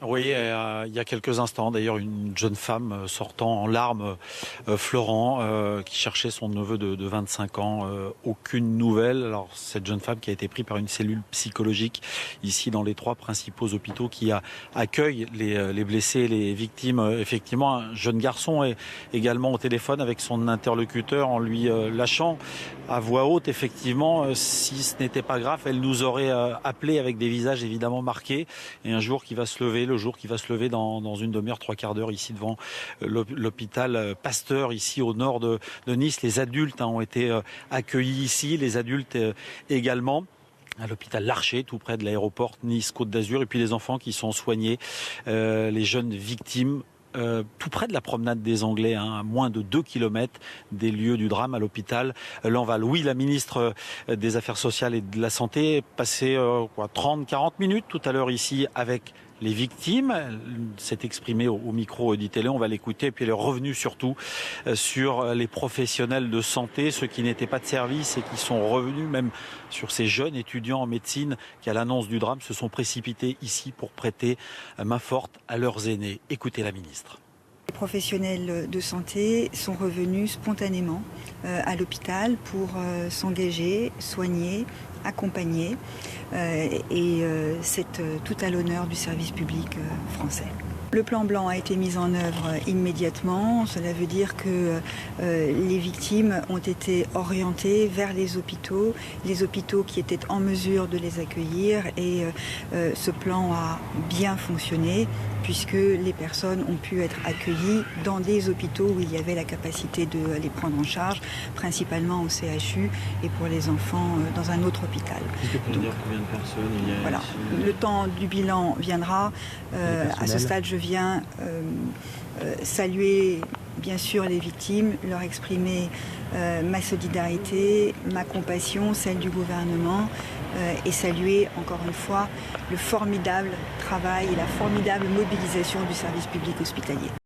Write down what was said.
Oui, il y a quelques instants, d'ailleurs, une jeune femme sortant en larmes, Florent, qui cherchait son neveu de 25 ans. Aucune nouvelle. Alors, cette jeune femme qui a été prise par une cellule psychologique ici dans les 3 principaux hôpitaux qui accueillent les blessés et les victimes. Effectivement, un jeune garçon est également au téléphone avec son interlocuteur en lui lâchant à voix haute, effectivement, si ce n'était pas grave, elle nous aurait appelé avec des visages évidemment marqués. Et un jour qui va se lever, le jour qui va se lever dans une demi-heure, 3/4 d'heure ici devant l'hôpital Pasteur, ici au nord de Nice. Les adultes ont été accueillis ici, les adultes également à l'hôpital Larcher, tout près de l'aéroport Nice-Côte d'Azur. Et puis les enfants qui sont soignés, les jeunes victimes, tout près de la promenade des Anglais, à moins de 2 km des lieux du drame, à l'hôpital Lanval. Oui, la ministre des Affaires sociales et de la Santé est passée 30-40 minutes tout à l'heure ici avec les victimes. Elle s'est exprimée au micro d'ITélé, on va l'écouter. Et puis elle est revenue surtout sur les professionnels de santé, ceux qui n'étaient pas de service et qui sont revenus, même sur ces jeunes étudiants en médecine qui, à l'annonce du drame, se sont précipités ici pour prêter main forte à leurs aînés. Écoutez la ministre. Les professionnels de santé sont revenus spontanément à l'hôpital pour s'engager, soigner, accompagner. C'est tout à l'honneur du service public français. Le plan blanc a été mis en œuvre immédiatement. Cela veut dire que les victimes ont été orientées vers les hôpitaux qui étaient en mesure de les accueillir. Et ce plan a bien fonctionné puisque les personnes ont pu être accueillies dans des hôpitaux où il y avait la capacité de les prendre en charge, principalement au CHU et pour les enfants dans un autre hôpital. Est-ce que vous pouvez dire combien de personnes il y a voilà. ici? Le temps du bilan viendra. À ce stade, je viens saluer bien sûr les victimes, leur exprimer ma solidarité, ma compassion, celle du gouvernement, et saluer encore une fois le formidable travail et la formidable mobilisation du service public hospitalier.